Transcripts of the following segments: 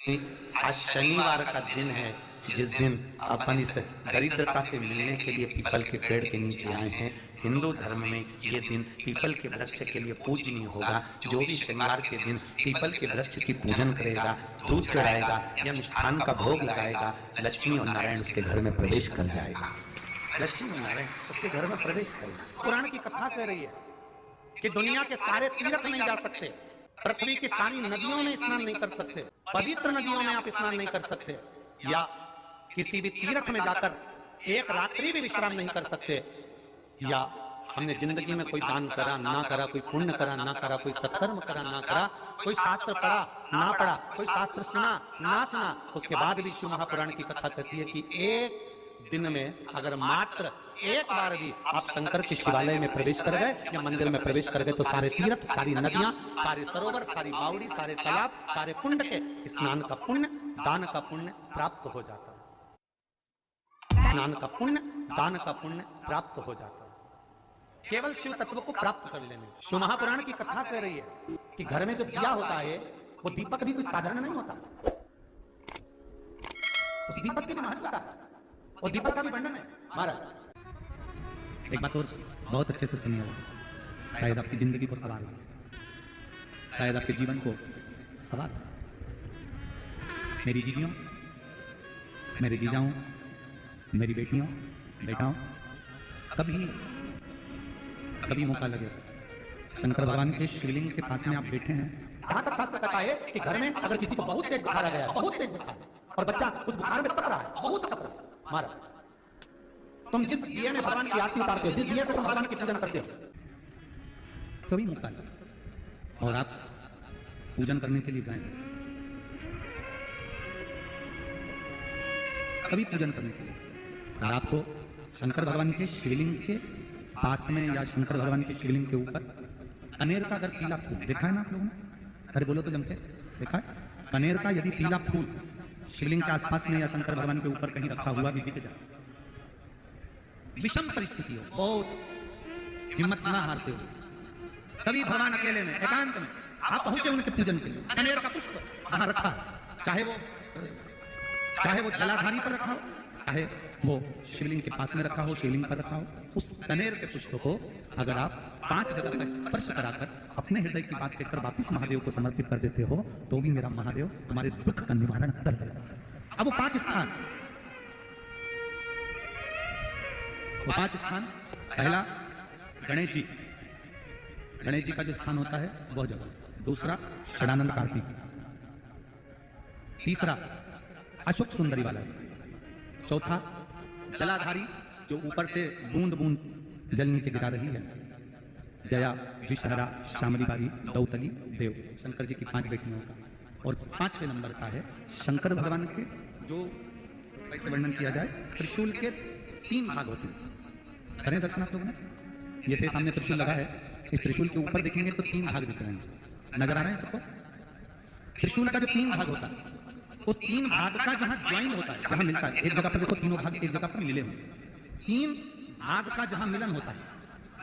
आज शनिवार का दिन है, जिस दिन अपन इस दरिद्रता से मिलने के लिए पीपल के पेड़ के नीचे आए हैं। हिंदू धर्म में ये दिन पीपल के वृक्ष के लिए पूजनीय होगा। जो भी शनिवार के दिन पीपल के वृक्ष की पूजन करेगा, दूध चढ़ाएगा या मिष्ठान का भोग लगाएगा, लक्ष्मी और नारायण उसके घर में प्रवेश कर जाएगा। लक्ष्मी और नारायण उसके घर में प्रवेश करेगा। पुराण की कथा कह रही है कि दुनिया के सारे तीर्थ नहीं जा सकते, पृथ्वी की सारी नदियों में स्नान नहीं कर सकते, पवित्र नदियों में आप स्नान नहीं कर सकते, या किसी भी तीर्थ में जाकर एक रात्रि भी विश्राम नहीं कर सकते, या हमने जिंदगी में कोई दान करा ना करा, कोई पुण्य करा ना करा, कोई सत्कर्म करा ना करा, कोई शास्त्र पढ़ा ना पढ़ा, कोई शास्त्र सुना ना सुना, उसके बाद भी शिव महापुराण की कथा कहती है कि एक दिन में अगर मात्र एक बार भी आप शंकर के शिवालय में प्रवेश कर गए या मंदिर में प्रवेश कर गए तो सारे तीर्थ, सारी नदियां, सारे सरोवर, सारी बावड़ी, सारे तालाब, सारे कुंड के स्नान का पुण्य, दान का पुण्य प्राप्त हो जाता है। स्नान का पुण्य, दान का पुण्य प्राप्त हो जाता है केवल शिव तत्व को प्राप्त कर लेने। शिव महापुराण की कथा कह रही है कि घर में जो दिया होता है वो दीपक भी कोई साधारण नहीं होता, उस दीपक की महत्वता है और दीपक का भी वर्णन है। महाराज एक बात और बहुत अच्छे से सुनिए, शायद आपकी जिंदगी को सवार हो, शायद आपके जीवन को सवार हो। मेरी जीजियों, मेरे जीजाओं, मेरी बेटियों, बेटाओं, कभी मौका लगे शंकर भगवान के शिवलिंग के पास में आप बैठे हैं। यहां तक शास्त्र कहता है कि घर में अगर किसी को बहुत तेज बुखार आ गया, बहुत तेज बुखार, और बच्चा उस बुखार में तप रहा है, बहुत तप रहा है, महाराज तुम जिस दिए में भगवान की आरती उतारते हो, जिस दिए से तुम भगवान की पूजन करते हो, कभी मौका लगे और आप पूजन करने के लिए गए, कभी पूजन करने के लिए, और आपको शंकर भगवान के शिवलिंग के पास में या शंकर भगवान के शिवलिंग के ऊपर कनेर का अगर पीला फूल देखा है ना आप लोगों ने, अरे बोलो तो जमके, देखा है? कनेर का यदि पीला फूल शिवलिंग के आसपास में या शंकर भगवान के ऊपर कहीं रखा हुआ भी दिख जाए, विषम परिस्थिति हो, बहुत हिम्मत ना हारते हो, कभी भगवान अकेले में एकांत में आप पहुंचे उनके पूजन के लिए, कनेर का पुष्प वहां रखा है, चाहे वो जलाधारी पर रखा हो, चाहे वो शिवलिंग के पास में रखा हो, शिवलिंग पर रखा हो, उस कनेर के पुष्प को अगर आप 5 जगह का स्पर्श कराकर अपने हृदय की बात कहकर वापिस महादेव को समर्पित कर देते हो तो भी मेरा महादेव तुम्हारे दुख का निवारण कर देगा। अब वो 5 स्थान, पहला गणेश जी का जो स्थान होता है वह जगह, दूसरा षडानंद कार्तिक, तीसरा अशोक सुंदरी वाला स्थान, चौथा जलाधारी जो ऊपर से बूंद बूंद जल नीचे गिरा रही है, जया, विषहरा, शामली बारी, दौतली, देव, शंकर जी की 5 बेटियों का, और 5वें नंबर का है शंकर भगवान के, जो कैसे वर्णन किया जाए, त्रिशूल के 3 भाग होते हैं। करें दर्शन आप लोगों ने, ये से सामने त्रिशूल लगा है, इस त्रिशूल के ऊपर देखेंगे तो 3 भाग दिख रहे हैं, नजर आ रहे हैं सबको? त्रिशूल का जो 3 भाग होता है, उस 3 भाग का जहां ज्वाइन होता है, जहां मिलता है, एक जगह पर देखो तीनों भाग एक जगह पर मिले हुए, 3 भाग का जहां मिलन होता है,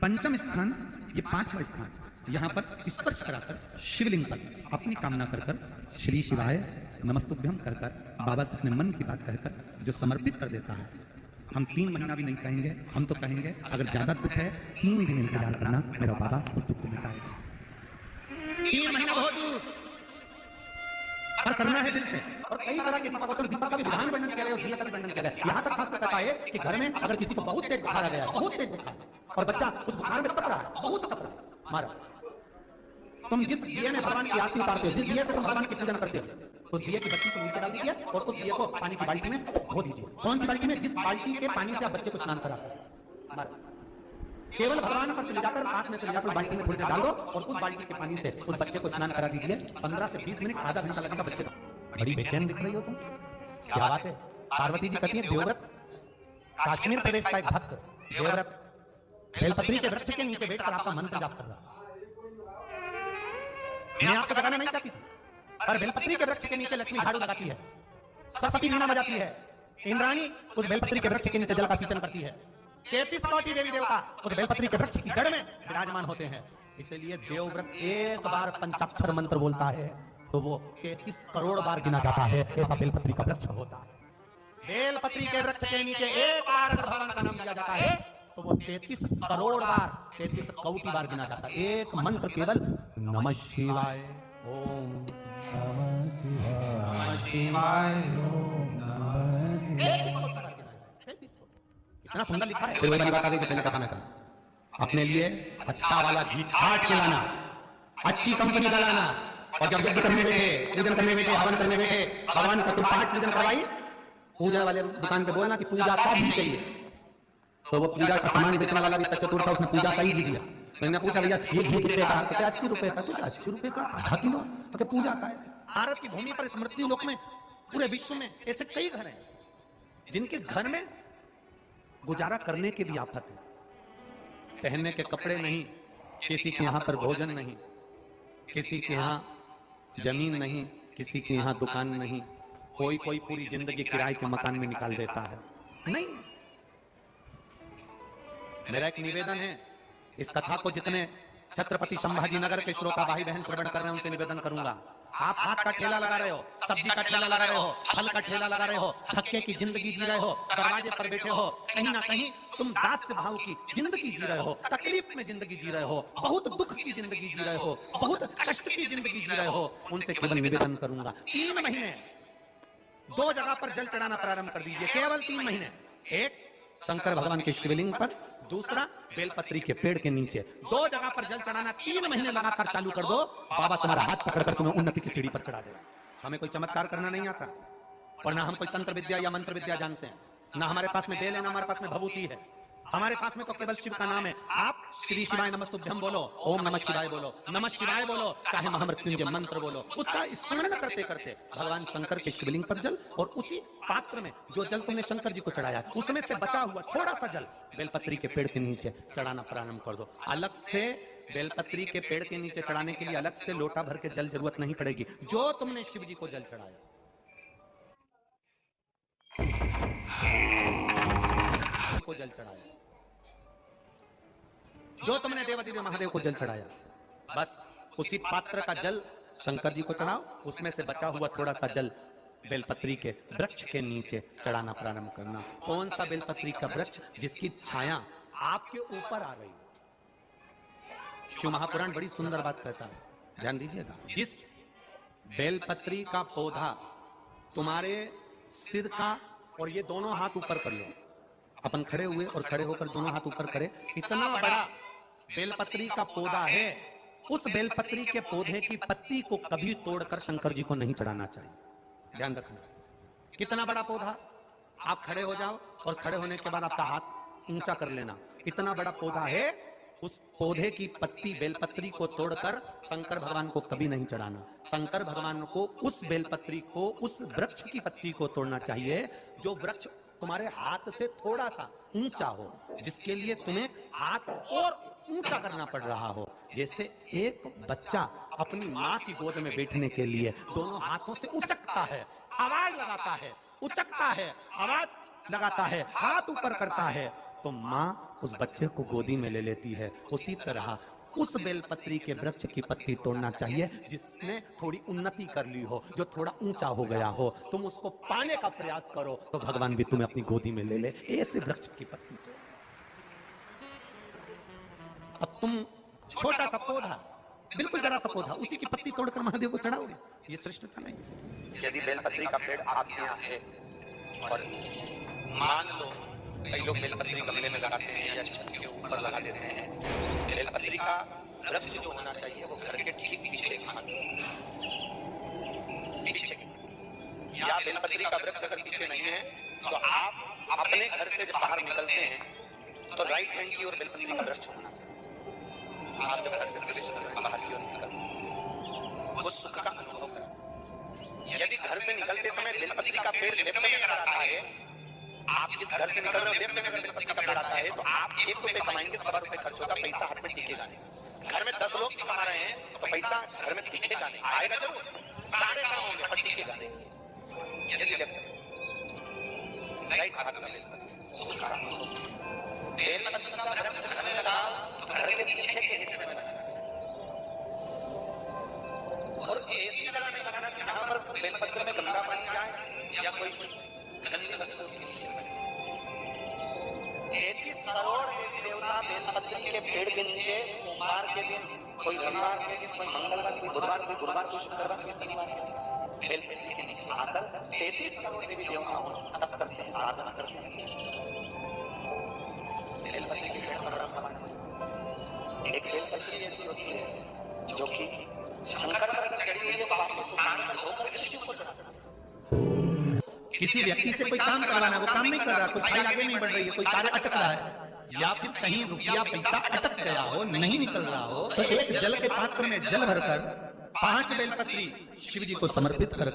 5वां स्थान, ये 5वां स्थान, यहां पर स्पर्श कराकर शिवलिंग पर अपनी कामना कर श्री शिवाय नमस्तुभ्यम कहकर बाबा से अपने मन की बात कहकर जो समर्पित कर देता है, हम 3 महीना भी नहीं कहेंगे, हम तो कहेंगे अगर ज्यादा दुख है 3 दिन इंतजार करना, मेरा बाबा उस दुख को मिटाएगा। 3 महीना बहुत दूर पर करना है दिल से। और कई तरह के दीपक होते हैं, दीपक का भी विधान वर्णन किया गया, दिया का भी वर्णन किया गया। यहाँ तक शास्त्र कहता है कि घर में अगर किसी को बहुत तेज बुखार आ गया, बहुत तेज बुखार, और बच्चा उस बुखार में तप रहा है, बहुत तप रहा है, महाराज तुम जिस दिए में भगवान की आरती उतारते हो, जिस दिए से तुम भगवान की पूजन करते हो, उस दिए की बत्ती को नीचे डाल दीजिए और उस दिए को पानी की बाल्टी में धो दीजिए। कौन सी बाल्टी में? जिस बाल्टी के पानी से आप बच्चे को स्नान करा सकते, केवल भगवान पर से ले जाकर, पास में से ले जाकर बाल्टी में थोड़ी देर डाल दो और उस बाल्टी के पानी से उस बच्चे को स्नान करा दीजिए। 15 से 20 मिनट, आधा घंटा लगेगा बच्चे को। बड़ी बेचैन दिख रही हो तुम, क्या बात है? पार्वती जी कहती है, देवव्रत, काश्मीर प्रदेश का एक भक्त देवव्रत बेलपत्री के वृक्ष के नीचे बैठकर आपका मंत्र जाप कर रहा। मैं आपको जगाना नहीं चाहती थी, पर बेलपत्री के वृक्ष के नीचे लक्ष्मी झाड़ू लगाती है, सरस्वती वीणा बजाती है, इंद्राणी उस बेलपत्री के वृक्ष के नीचे जल का सिंचन करती है, 33 कोटि देवी देवता उस बेलपत्री के वृक्ष की जड़ में विराजमान होते हैं। इसलिए देवव्रत एक बार पंचाक्षर मंत्र बोलता है तो वो 33 करोड़ बार गिना जाता है। ऐसा बेलपत्री का वृक्ष होता है। बेलपत्री के वृक्ष के नीचे एक बार अगर भगवान का नाम लिया जाता है तो वो 33 करोड़ बार, 33 कोटि बार गिना जाता है। एक मंत्र केवल नमः शिवाय ओम नमः शिवाय, नमः शिवाय ओम नमः शिवाय, इतना सुंदर लिखा है। फिर वही बात आ गई पहले कथा में कहा, अपने लिए अच्छा वाला घी छाट के लाना, अच्छी कंपनी का लाना, और जब यज्ञ करने बैठे, पूजन करने बैठे, हवन करने बैठे, भगवान का तुम पाठ पूजन करवाइए, पूजा वाले दुकान पे बोलना कि पूजा का भी चाहिए। तो वो पूजा का सामान बेचने वाला भी चतुर था, उसने पूजा का ही दिया। मैंने पूछा भैया ये घी कितने का? तो 80 रुपए का। तो 80 रुपए का आधा किलो, तो पूजा का है। भारत की भूमि पर, स्मृति लोक में, पूरे विश्व में ऐसे कई घर हैं जिनके घर में गुजारा करने की भी आफत है। पहनने के कपड़े नहीं, किसी के यहाँ पर भोजन नहीं, किसी के यहाँ जमीन नहीं, किसी के यहाँ दुकान नहीं, कोई कोई पूरी जिंदगी किराए के मकान में निकाल देता है। नहीं, मेरा एक निवेदन है, इस कथा को जितने छत्रपति संभाजी नगर के श्रोता भाई बहन श्रवण कर रहे हैं उनसे निवेदन करूंगा, आप हाथ का ठेला लगा रहे हो, सब्जी का ठेला लगा रहे हो, फल का ठेला लगा रहे हो, धक्के की जिंदगी जी रहे हो, दरवाजे पर बैठे हो, कहीं ना कहीं तुम दास भाव की जिंदगी जी रहे हो, तकलीफ में जिंदगी जी रहे हो, बहुत दुख की जिंदगी जी रहे हो, बहुत कष्ट की जिंदगी जी रहे हो, उनसे केवल निवेदन करूंगा, 3 महीने 2 जगह पर जल चढ़ाना प्रारंभ कर दीजिए। केवल 3 महीने, एक शंकर भगवान के शिवलिंग पर, दूसरा बेलपत्री के पेड़ के नीचे। 2 जगह पर जल चढ़ाना 3 महीने लगातार चालू कर दो, बाबा तुम्हारा हाथ पकड़कर तुम्हें उन्नति की सीढ़ी पर चढ़ा देगा। हमें कोई चमत्कार करना नहीं आता, और ना हम कोई तंत्र विद्या या मंत्र विद्या जानते हैं, ना हमारे पास में बेल है, ना हमारे पास में भभूति है, हमारे पास में तो केवल शिव का नाम है। आप श्री शिवाय नमस्तुभ्यं बोलो, ओम नमः शिवाय बोलो, नमः शिवाय बोलो, चाहे महामृत्युंजय मंत्र बोलो, उसका स्मरण करते करते भगवान शंकर के शिवलिंग पर जल, और उसी पात्र में जो जल तुमने शंकर जी को चढ़ाया उसमें से बचा हुआ थोड़ा सा जल बेलपत्री के पेड़ के नीचे चढ़ाना प्रारंभ कर दो। अलग से बेलपत्री के पेड़ के नीचे चढ़ाने के लिए अलग से लोटा भर के जल जरूरत नहीं पड़ेगी। जो तुमने शिव जी को जल चढ़ाया, को जल चढ़ाया, जो तुमने देवादिदेव महादेव को जल चढ़ाया, बस उसी पात्र का जल शंकर जी को चढ़ाओ, उसमें से बचा हुआ थोड़ा सा जल बेलपत्री के वृक्ष के नीचे चढ़ाना प्रारंभ करना। कौन सा बेलपत्री का वृक्ष? जिसकी छाया आपके ऊपर आ रही है। शिव महापुराण बड़ी सुंदर बात कहता है, ध्यान दीजिएगा। जिस बेलपत्री का पौधा तुम्हारे सिर का, और ये दोनों हाथ ऊपर कर लो, अपन खड़े हुए और खड़े होकर दोनों हाथ ऊपर करें, इतना बड़ा बेलपत्री का पौधा है, उस बेलपत्री के पौधे की पत्ती को कभी तोड़कर शंकर जी को नहीं चढ़ाना चाहिए। ध्यान रखना, कितना बड़ा पौधा। आप खड़े हो जाओ और खड़े होने के बाद आपका हाथ ऊंचा कर लेना, इतना बड़ा पौधा है, उस पौधे की पत्ती बेलपत्री को तोड़कर शंकर भगवान को कभी नहीं चढ़ाना। शंकर भगवान को उस बेलपत्री को, उस वृक्ष की पत्ती को तोड़ना चाहिए जो वृक्ष तुम्हारे हाथ से थोड़ा सा ऊंचा हो, जिसके लिए तुम्हें हाथ और ऊंचा करना पड़ रहा हो। जैसे एक बच्चा अपनी माँ की गोद में बैठने के लिए दोनों हाथों से उचकता है, आवाज लगाता है, उचकता है, आवाज लगाता है, हाथ ऊपर करता है, तो माँ उस बच्चे को गोदी में ले लेती है। उसी तरह उस बेलपत्री के वृक्ष की पत्ती तोड़ना चाहिए जिसने थोड़ी उन्नति कर ली हो, जो थोड़ा ऊंचा हो गया हो, तुम उसको पाने का प्रयास करो तो भगवान भी तुम्हें अपनी गोदी में ले ले। ऐसे वृक्ष की पत्ती तोड़। अब तुम छोटा सा पौधा, बिल्कुल जरा सा पौधा, उसी की पत्ती तोड़कर महादेव को चढ़ाओगे, ये श्रेष्ठता नहीं। यदि बेलपत्री का पेड़ आपके यहाँ है और मान लो कई लोग बेलपत्री गमले में लगाते हैं या छत के ऊपर लगा देते हैं, बेलपत्री का वृक्ष जो होना चाहिए वो घर के ठीक पीछे या बेलपत्री का वृक्ष अगर पीछे नहीं है तो आप अपने घर से जब बाहर निकलते हैं तो राइट हैंड की ओर बेलपत्री का वृक्ष होना चाहिए। आप जब घर से प्रवेश कर रहे हैं बाहर की ओर निकल वो सुख का अनुभव करें। यदि घर से निकलते समय बेलपत्री का पेड़ लेफ्ट में नजर आता है, आप जिस घर से निकल रहे हो लेफ्ट में अगर बेलपत्री का पेड़ आता है तो आप 1 रुपए कमाएंगे, 100 रुपए खर्च होगा, पैसा हाथ में टिकेगा नहीं। घर में 10 लोग भी कमा रहे हैं तो पैसा घर में टिकेगा नहीं, आएगा जरूर, सारे काम होंगे पर टिकेगा नहीं। यदि लेफ्ट राइट हाथ का बेलपत्री का वृक्ष घर में लगाओ तो घर के पीछे के हिस्से में लगाना, और ऐसी लगाने का जहां पर बेलपत्र में गंदा पानी जाए या कोई गंदी वस्तु उसके नीचे पड़े। 33 करोड़ देवी देवता बेलपत्री के पेड़ के नीचे सोमवार के दिन, कोई रविवार के दिन, कोई मंगलवार, कोई बुधवार, कोई गुरुवार, कोई शुक्रवार, कोई शनिवार के दिन बेलपत्री के नीचे आकर 33 करोड़ देवी देवताओं तप करते हैं, साधना करते हैं। बेलपत्री के पेड़ का बड़ा प्रमाण है। एक बेलपत्री ऐसी होती है जो कि शंकर पर अगर चढ़ी हुई है तो वापस उतार कर धोकर के शिव को चढ़ा सकते हैं। किसी व्यक्ति से कोई काम करवाना, वो काम नहीं कर रहा, कोई फाइल आगे नहीं बढ़ रही है, कोई कार्य अटक रहा है, या फिर कहीं रुपया पैसा अटक गया हो, नहीं निकल रहा हो, तो एक जल के पात्र में जल भरकर 5 बेलपत्री शिव जी को समर्पित कर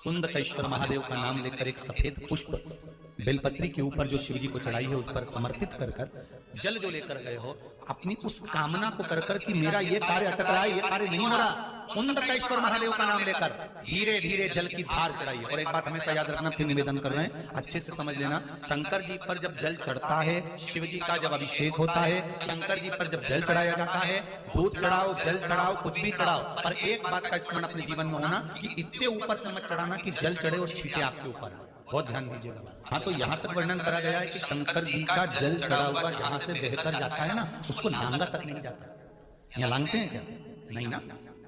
कुंदकेश्वर महादेव का नाम लेकर एक सफेद पुष्प बेलपत्री के ऊपर जो शिव जी को चढ़ाई है उस पर समर्पित कर जल जो लेकर गए हो, अपनी उस कामना को कर कि मेरा ये कार्य अटक रहा है, ये कार्य नहीं हो रहा, कुंदकेश्वर महादेव का नाम लेकर धीरे धीरे जल की धार चढ़ाई है। और एक बात हमेशा याद रखना, फिर निवेदन कर रहे हैं, अच्छे से समझ लेना, शंकर जी पर जब जल चढ़ता है, शिव जी का जब अभिषेक होता है, शंकर जी पर जब जल चढ़ाया जाता है, दूध चढ़ाओ, जल चढ़ाओ, कुछ भी चढ़ाओ, पर एक बात का स्मरण अपने जीवन में होना कि इतने ऊपर से मत चढ़ाना कि जल चढ़े और छींटे आपके ऊपर। बहुत ध्यान दीजिएगा। हाँ, तो यहाँ तक वर्णन करा गया है कि शंकर जी का जल चढ़ा हुआ जहां से बहकर जाता है ना, उसको लांगा तक नहीं जाता। यहाँ लांगते हैं क्या? नहीं ना,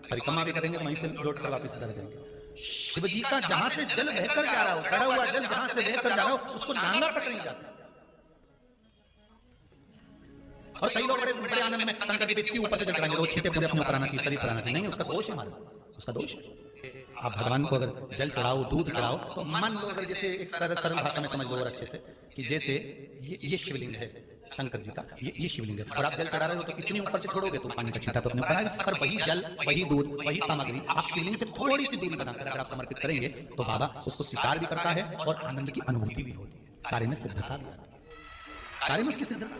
परिक्रमा भी करेंगे वहीं से लौट कर वापिस इधर करेंगे। शिव जी का जहां से जल बहकर जा रहा हो, चढ़ा हुआ जल जहां से बहकर जा रहा हो, उसको लांगा तक नहीं जाता। और कई लोग बड़े बड़े आनंद में शंकर जी इतनी ऊपर से जल चढ़ाएंगे, वो छींटे पूरे अपने ऊपर आना चाहिए, शरीर पर आना चाहिए। नहीं, उसका दोष है हमारा, उसका दोष है। आप भगवान को अगर जल चढ़ाओ, दूध चढ़ाओ, तो मान लो अगर जैसे एक सरल भाषा में समझ लो और अच्छे से कि जैसे ये शिवलिंग है शंकर जी का, ये शिवलिंग है, और आप जल चढ़ा रहे हो तो इतनी ऊपर से छोड़ोगे तो पानी का छींटा तो अपने ऊपर आएगा, पर वही जल, वही दूध, वही सामग्री आप शिवलिंग से थोड़ी सी दूरी बनाकर अगर आप समर्पित करेंगे तो बाबा उसको स्वीकार भी करता है और आनंद की अनुभूति भी होती है, कार्य में सिद्धता भी आती है, कार्य में उसकी सिद्धता।